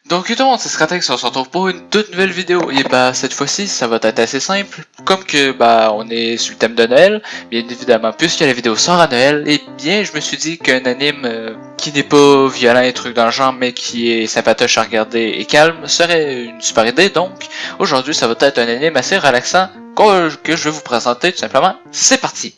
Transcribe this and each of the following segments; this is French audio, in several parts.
Donc tout le monde, c'est Scratex, on se retrouve pour une toute nouvelle vidéo. Et bah cette fois-ci, ça va être assez simple. Comme que on est sur le thème de Noël, bien évidemment, puisque la vidéo sort à Noël, et bien je me suis dit qu'un anime qui n'est pas violent et trucs dans le genre, mais qui est sympatoche à regarder et calme, serait une super idée. Donc aujourd'hui, ça va être un anime assez relaxant que je vais vous présenter tout simplement. C'est parti!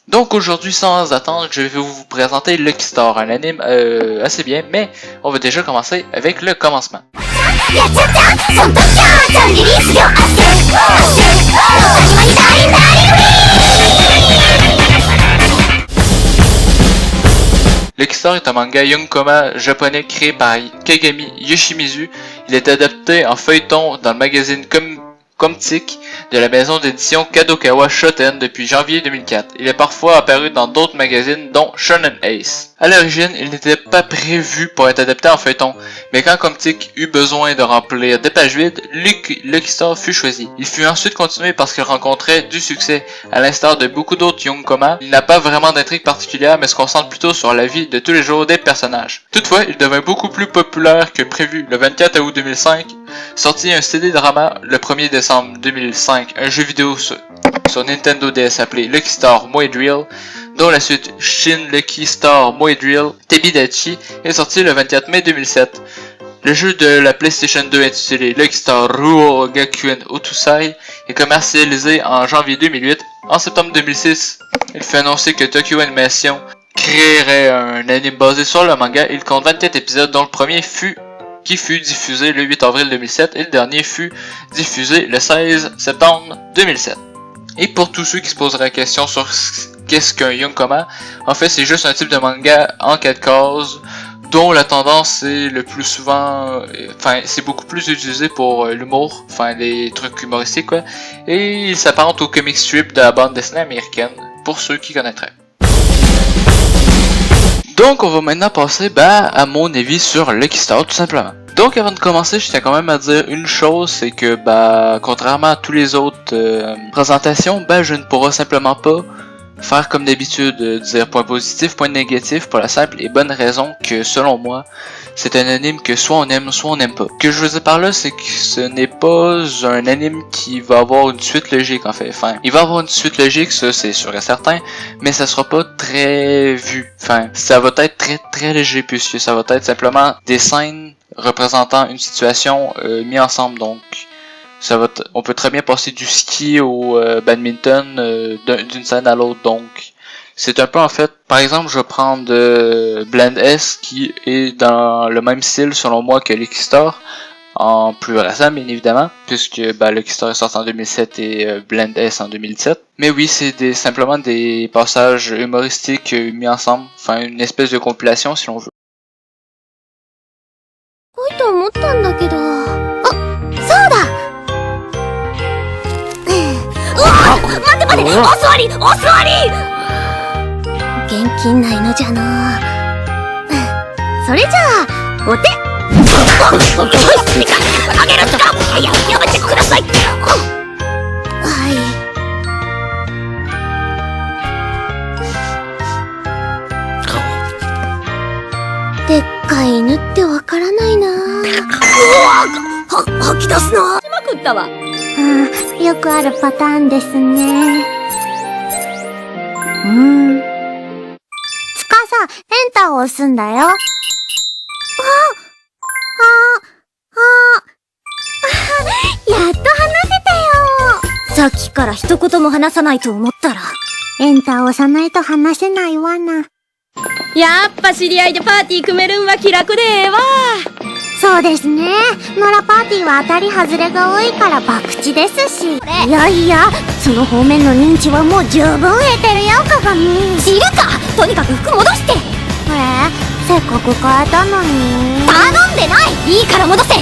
Donc aujourd'hui, sans attendre, je vais vous présenter Lucky Star, un anime assez bien, mais on va déjà commencer avec le commencement. Lucky Star est un manga Young Koma japonais créé par Kagami Yoshimizu. Il est adapté en feuilleton dans le magazine Comtic de la maison d'édition Kadokawa Shoten depuis janvier 2004. Il est parfois apparu dans d'autres magazines dont Shonen Ace. À l'origine, il n'était pas prévu pour être adapté en feuilleton, mais quand Comtic eut besoin de remplir des pages vides, Lucky Star fut choisi. Il fut ensuite continué parce qu'il rencontrait du succès. À l'instar de beaucoup d'autres Young Koma, il n'a pas vraiment d'intrigue particulière mais se concentre plutôt sur la vie de tous les jours des personnages. Toutefois, il devint beaucoup plus populaire que prévu. Le 24 août 2005, sortit un CD drama le 1er décembre 2005, un jeu vidéo sur Nintendo DS appelé Lucky Star Moe Drill, dont la suite Shin Lucky Star Moe Drill Tebidachi est sorti le 24 mai 2007. Le jeu de la PlayStation 2 intitulé Lucky Star Ruo Gakuen Otusai est commercialisé en janvier 2008. En septembre 2006, il fut annoncé que Tokyo Animation créerait un anime basé sur le manga. Il compte 24 épisodes dont le premier fut diffusé le 8 avril 2007 et le dernier fut diffusé le 16 septembre 2007. Et pour tous ceux qui se poseraient la question sur qu'est-ce qu'un Young Koma, en fait c'est juste un type de manga en 4 cases dont la tendance est le plus souvent, c'est beaucoup plus utilisé pour l'humour, les trucs humoristiques quoi, et il s'apparente au comic strip de la bande dessinée américaine, pour ceux qui connaîtraient. Donc on va maintenant passer à mon avis sur Lucky Star tout simplement. Donc avant de commencer, je tiens quand même à dire une chose, c'est que contrairement à tous les autres présentations, je ne pourrai simplement pas faire comme d'habitude, dire point positif, point négatif, pour la simple et bonne raison que selon moi, c'est un anime que soit on aime, soit on n'aime pas. Ce que je veux dire par là, c'est que ce n'est pas un anime qui va avoir une suite logique en fait. Il va avoir une suite logique, ça c'est sûr et certain, mais ça sera pas très vu. Ça va être très très léger puisque ça va être simplement des scènes représentant une situation mis ensemble. Donc on peut très bien passer du ski au badminton d'une scène à l'autre. Donc c'est un peu en fait, par exemple je vais prendre Blend S qui est dans le même style selon moi que Lucky Star, en plus récent bien évidemment, puisque Lucky Star est sorti en 2007 et Blend S en 2017. Mais oui, c'est simplement des passages humoristiques mis ensemble, une espèce de compilation si l'on veut. 待てお座り現金ないのじゃな。それじゃあお手あげるんだ。やめてください。はい。でっかい犬ってわからないな。吐き出すな。しまくったわ。よくあるパターンですね。つかさ、エンターを押すんだよ。やっと話せたよ。さっきから一言も話さないと思ったら。エンター押さないと話せないわな。やっぱ知り合いでパーティー組めるんは気楽でええわ。そうですね。野良パーティーは当たり外れが多いから博打ですし。いやいや、その方面の認知はもう十分得てるよ、鏡。知るか。とにかく服戻して。せっかく変えたのに。頼んでない。いいから戻せ。って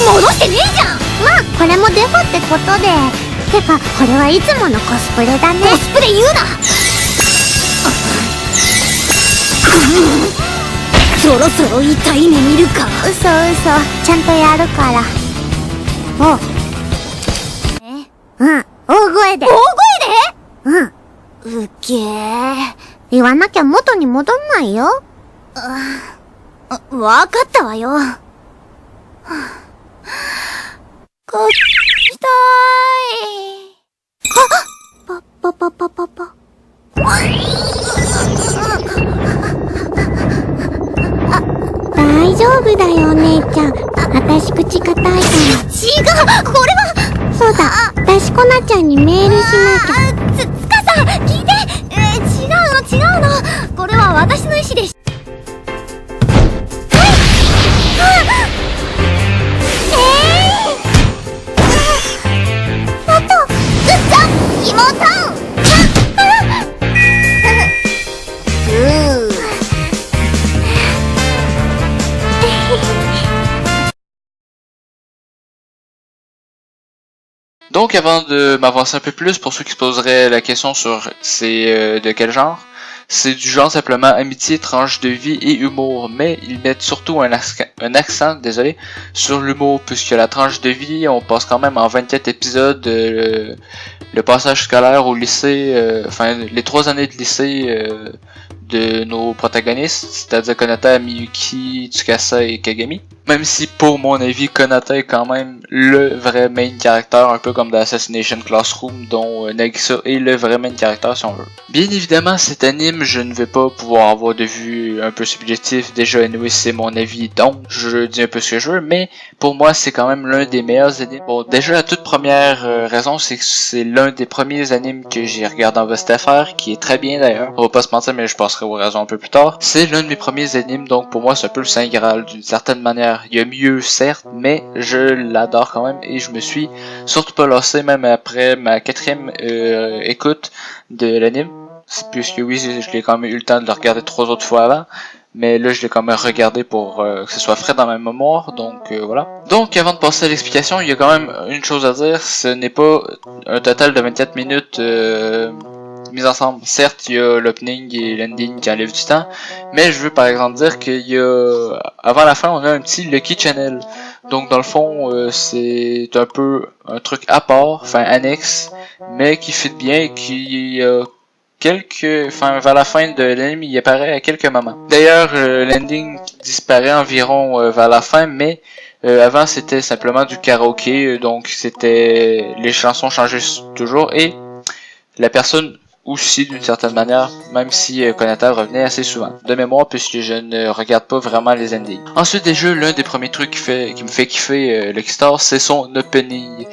戻してねえじゃん。まあこれもデフォってことで。てかこれはいつものコスプレだね。コスプレ言うな。そろそろ痛い目見るか。嘘嘘、ちゃんとやるから。おうん、大声で。大声で？うん。うっげー。言わなきゃ元に戻んないよ。わかったわよ。こしたい。パ。大丈夫だよお姉ちゃん。私口硬いから。違う、これは。そうだ、私コナちゃんにメールしなきゃ。つかさん、聞いて。違うの。これは私の意思です。Donc avant de m'avancer un peu plus, pour ceux qui se poseraient la question sur c'est de quel genre, c'est du genre simplement amitié, tranche de vie et humour, mais ils mettent surtout un accent sur l'humour, puisque la tranche de vie, on passe quand même en 24 épisodes le passage scolaire au lycée, enfin les 3 années de lycée de nos protagonistes, c'est-à-dire Konata, Miyuki, Tsukasa et Kagami. Même si pour mon avis, Konata est quand même le vrai main character, un peu comme dans Assassination Classroom, dont Nagisa est le vrai main character si on veut. Bien évidemment, cet anime, je ne vais pas pouvoir avoir de vue un peu subjectif, déjà anyway c'est mon avis, donc je dis un peu ce que je veux, mais pour moi c'est quand même l'un des meilleurs animes. Bon, déjà la toute première raison, c'est que c'est l'un des premiers animes que j'ai regardé en VSTFR, qui est très bien d'ailleurs, on va pas se mentir, mais je passerai aux raisons un peu plus tard. C'est l'un de mes premiers animes, donc pour moi c'est un peu le Saint Graal d'une certaine manière. Il y a mieux certes, mais je l'adore quand même et je me suis surtout pas lassé même après ma 4e écoute de l'anime. Puisque oui, je l'ai quand même eu le temps de le regarder 3 autres fois avant. Mais là, je l'ai quand même regardé pour que ce soit frais dans ma mémoire, donc voilà. Donc, avant de passer à l'explication, il y a quand même une chose à dire, ce n'est pas un total de 24 minutes mis ensemble. Certes, il y a l'opening et l'ending qui enlèvent du temps, mais je veux par exemple dire qu'il y a, avant la fin, on a un petit Lucky Channel. Donc, dans le fond, c'est un peu un truc à part, enfin annexe, mais qui fit bien et qui vers la fin de l'anime, il apparaît à quelques moments. D'ailleurs, l'ending disparaît environ vers la fin, mais avant c'était simplement du karaoké, donc c'était les chansons changeaient toujours et la personne aussi d'une certaine manière, même si Konata revenait assez souvent. De mémoire, puisque je ne regarde pas vraiment les endings. Ensuite, déjà, l'un des premiers trucs qui me fait kiffer Lucky Star, c'est son opening.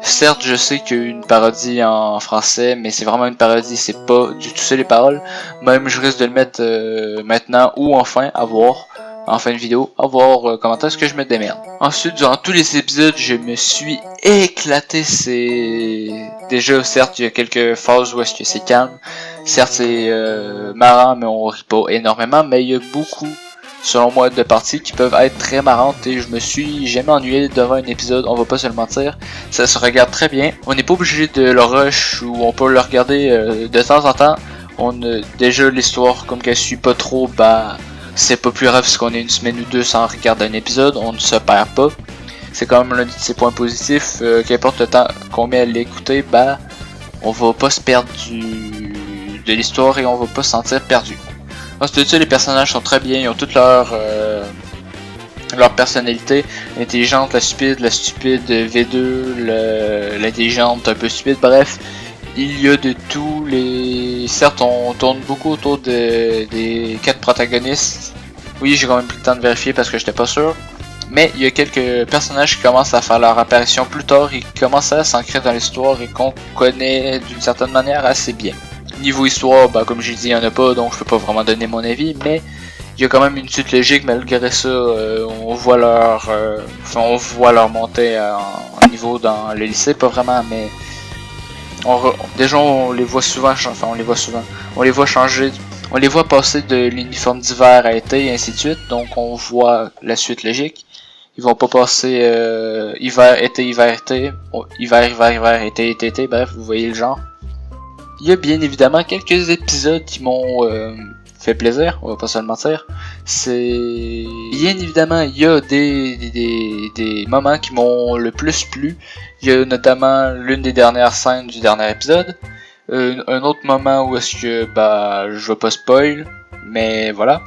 Certes, je sais qu'il y a eu une parodie en français, mais c'est vraiment une parodie, c'est pas du tout ça les paroles. Même je risque de le mettre maintenant ou enfin à voir, en fin de vidéo, à voir comment est-ce que je me démerde. Ensuite, durant tous les épisodes, je me suis éclaté. Déjà, certes, il y a quelques phases où est-ce que c'est calme. Certes, c'est marrant, mais on rit pas énormément, mais il y a beaucoup, selon moi, de parties qui peuvent être très marrantes et je me suis jamais ennuyé devant un épisode, on va pas se le mentir. Ça se regarde très bien. On n'est pas obligé de le rush ou on peut le regarder de temps en temps. Déjà l'histoire, comme qu'elle suit pas trop, bah c'est pas plus grave si on est une semaine ou deux sans regarder un épisode, on ne se perd pas. C'est quand même l'un de ses points positifs, qu'importe le temps qu'on met à l'écouter, bah on va pas se perdre de l'histoire et on va pas se sentir perdu. Ensuite, les personnages sont très bien, ils ont toute leur personnalité, l'intelligente, la stupide V2, l'intelligente, un peu stupide, bref, il y a de tout. Certes, on tourne beaucoup autour des 4 protagonistes. Oui, j'ai quand même pris le temps de vérifier parce que j'étais pas sûr. Mais il y a quelques personnages qui commencent à faire leur apparition plus tard et qui commencent à s'ancrer dans l'histoire et qu'on connaît d'une certaine manière assez bien. Niveau histoire, bah, comme j'ai dit, il n'y en a pas, donc je peux pas vraiment donner mon avis, mais il y a quand même une suite logique. Malgré ça, on voit leur montée en niveau dans le lycée, pas vraiment, mais déjà on les voit souvent, on les voit changer, on les voit passer de l'uniforme d'hiver à été et ainsi de suite, donc on voit la suite logique. Ils vont pas passer hiver, été, hiver, été, hiver, hiver, hiver, été, été, été, bref, vous voyez le genre. Il y a bien évidemment quelques épisodes qui m'ont fait plaisir, on va pas se le mentir. C'est bien évidemment, il y a des moments qui m'ont le plus plu. Il y a notamment l'une des dernières scènes du dernier épisode. Un autre moment où est-ce que je vais pas spoil, mais voilà.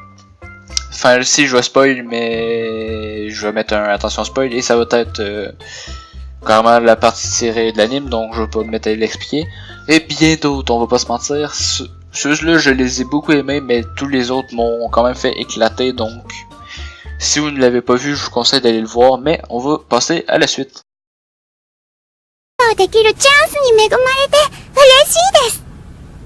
Enfin, si je vais spoil, mais je vais mettre un attention spoil et ça va être carrément la partie tirée de l'anime, donc je vais pas me mettre à l'expliquer. Et bien d'autres, on va pas se mentir. Ceux-là, je les ai beaucoup aimés, mais tous les autres m'ont quand même fait éclater, donc si vous ne l'avez pas vu, je vous conseille d'aller le voir, mais on va passer à la suite. できるチャンスに恵まれて嬉しいです。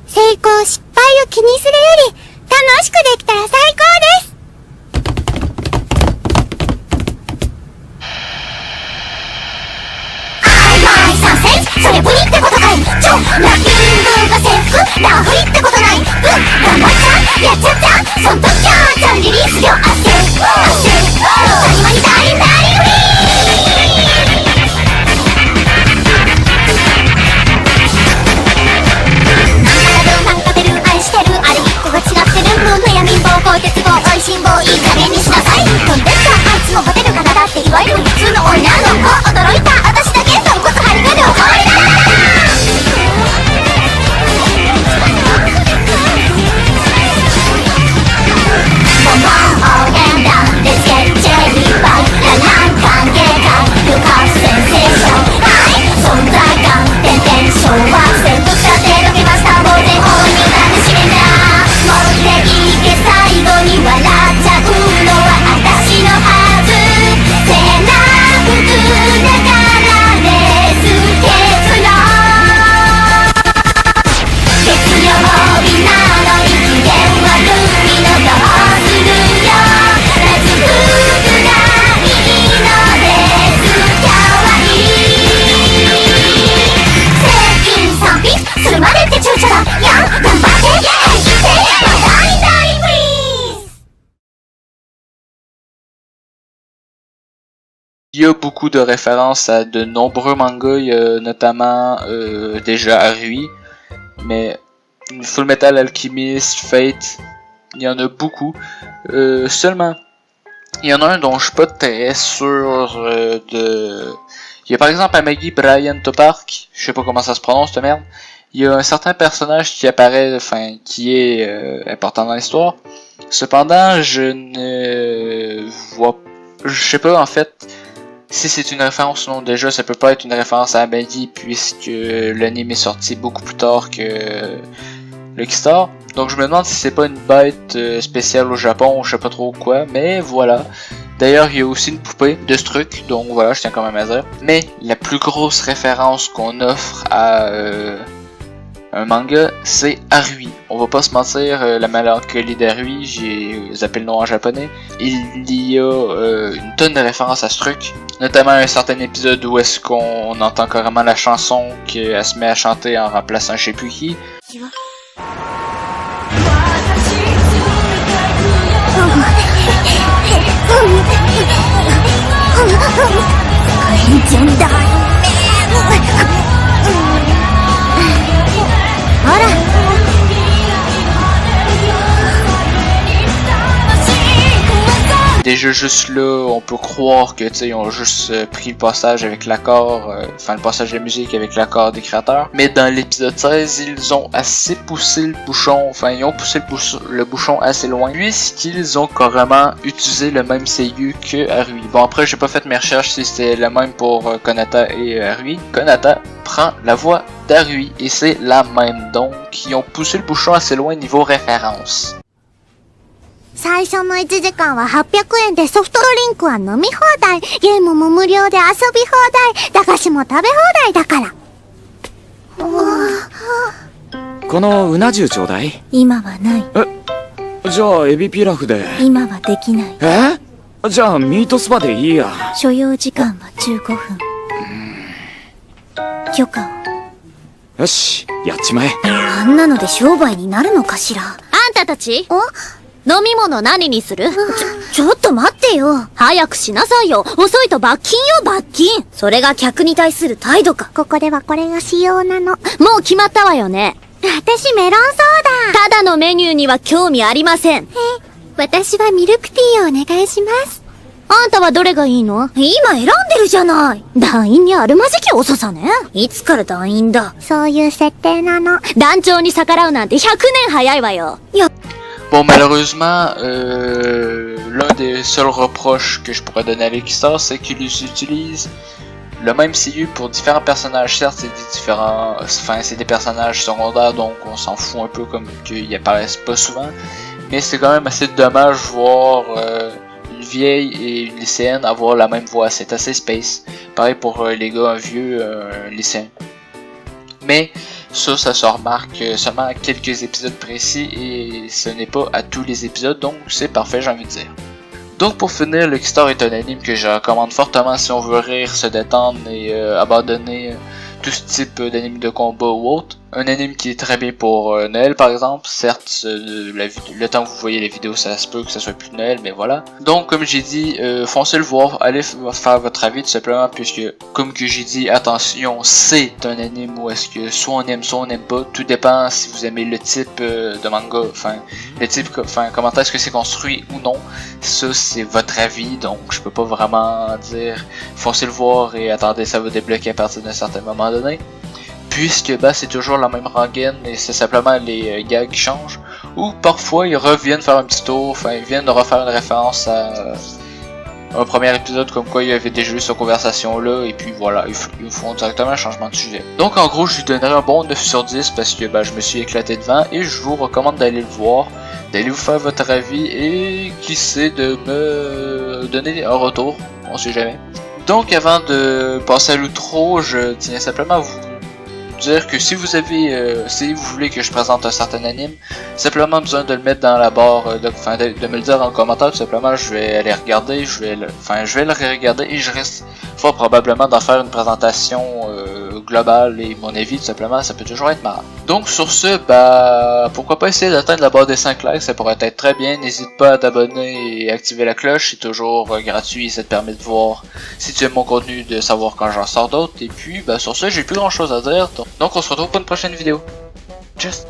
成功失敗を気にするより楽しくできたら最高です。参戦それぶりってことかい。ラッキン文化征服ラフリってことない。頑張っちゃやっちゃったそんときゃちゃんリリースよ。あっせあっせ谷間にダリンダリンフリー。悩みんぼうこう鉄棒おいしんぼういい加減にしなさい。飛んでったあいつもホテルからだっていわゆる普通の女の子驚いた私だけ豚骨ハリがでおかわりだ。ボンボンオーエンダウン Let's get jelly pie ララン歓迎会部活センセーションはい存在感点々昭和戦闘者でロケマスター呆然大いに楽しめんだ。持っていけ最後に笑っちゃうのは私のはず。背中だからレース結論月曜日なのに機嫌悪いのどうするよ。ラジフぐらいのですかわいい。接近賛美するまでって躊躇だ。やん頑張って生きて話題だ。Il y a beaucoup de références à de nombreux mangas, il y a notamment déjà Arui, mais Full Metal Alchemist, Fate, il y en a beaucoup. Seulement, il y en a un dont je suis pas très sûr de... Il y a par exemple Amagi Brian Topark, je sais pas comment ça se prononce cette merde. Il y a un certain personnage qui apparaît, enfin qui est important dans l'histoire. Cependant, je ne vois... Je sais pas en fait... Si c'est une référence ou non, déjà ça peut pas être une référence à Amagi puisque l'anime est sorti beaucoup plus tard que Lucky Star. Donc je me demande si c'est pas une bête spéciale au Japon ou je sais pas trop quoi, mais voilà. D'ailleurs il y a aussi une poupée de ce truc, donc voilà, je tiens quand même à dire. Mais la plus grosse référence qu'on offre à un manga, c'est Arui. On va pas se mentir, la mélancolie d'Arui, j'ai zappé le nom en japonais. Il y a une tonne de références à ce truc. Notamment un certain épisode où est-ce qu'on entend carrément la chanson qu'elle se met à chanter en remplaçant je sais plus qui. Déjà juste là, on peut croire que tu sais, ils ont juste pris le passage avec l'accord, enfin le passage de musique avec l'accord des créateurs. Mais dans l'épisode 16, ils ont assez poussé le bouchon, enfin ils ont poussé le bouchon assez loin, puisqu'ils ont carrément utilisé le même seiyuu que Arui. Bon après j'ai pas fait mes recherches si c'était le même pour Konata et Arui. Konata prend la voix d'Arui et c'est la même, donc ils ont poussé le bouchon assez loin niveau référence. 最初の1時間は800円でソフトドリンクは飲み放題、ゲームも無料で遊び放題、駄菓子も食べ放題だから。このうな重ちょうだい。今はない。じゃあエビピラフで。今はできない。じゃあミートスパでいいや。所要時間は15分。許可を。よし、やっちまえ。あんなので商売になるのかしら。あんたたち飲み物何にする？ちょっと待っててよ。早くしなさいよ。遅いと罰金よ、罰金。それが客に対する態度か。ここではこれが仕様なの。もう決まったわよね。私メロンソーダ。ただのメニューには興味ありません。私はミルクティーをお願いします。あんたはどれがいいの？今選んでるじゃない。団員にあるまじき遅さね。いつから団員だ？そういう設定なの。団長に逆らうなんて100年早いわよ。Bon, malheureusement, l'un des seuls reproches que je pourrais donner à Kickstarter, c'est qu'ils utilisent le même CU pour différents personnages. Certes, c'est des différents, enfin, c'est des personnages secondaires, donc on s'en fout un peu comme qu'ils apparaissent pas souvent. Mais c'est quand même assez dommage voir une vieille et une lycéenne avoir la même voix. C'est assez space. Pareil pour les gars, un vieux lycéen. Mais ça se remarque seulement à quelques épisodes précis et ce n'est pas à tous les épisodes, donc c'est parfait, j'ai envie de dire. Donc pour finir, le Kickstarter est un anime que je recommande fortement si on veut rire, se détendre et abandonner tout ce type d'anime de combat ou autre. Un anime qui est très bien pour Noël par exemple. Certes, le temps que vous voyez les vidéos, ça se peut que ça soit plus Noël, mais voilà. Donc comme j'ai dit, foncez le voir, allez faire votre avis tout simplement, puisque comme que j'ai dit, attention, c'est un anime où est-ce que soit on aime, soit on n'aime pas. Tout dépend si vous aimez le type de manga, enfin le type, enfin comment est-ce que c'est construit ou non. Ça c'est votre avis, donc je peux pas vraiment dire foncez le voir et attendez, ça va débloquer à partir d'un certain moment donné. Puisque bah, c'est toujours la même rengaine et c'est simplement les gags qui changent. Ou parfois ils reviennent faire un petit tour, enfin ils viennent de refaire une référence à un premier épisode comme quoi il y avait déjà eu cette conversation là et puis voilà, ils font directement un changement de sujet. Donc en gros je lui donnerai un bon 9 sur 10 parce que bah, je me suis éclaté devant et je vous recommande d'aller le voir, d'aller vous faire votre avis et qui sait de me donner un retour, on sait jamais. Donc avant de passer à l'outro, je tiens simplement à vous dire que si vous avez, si vous voulez que je présente un certain anime, simplement besoin de le mettre dans la barre, de me le dire en commentaire, tout simplement je vais aller regarder, je vais le regarder et je risque fort probablement d'en faire une présentation globale et mon avis tout simplement, ça peut toujours être marrant. Donc sur ce, bah pourquoi pas essayer d'atteindre la barre des 5 likes, ça pourrait être très bien, n'hésite pas à t'abonner et activer la cloche, c'est toujours gratuit et ça te permet de voir si tu aimes mon contenu, de savoir quand j'en sors d'autres, et puis bah sur ce j'ai plus grand chose à dire, donc on se retrouve pour une prochaine vidéo. Tchuss!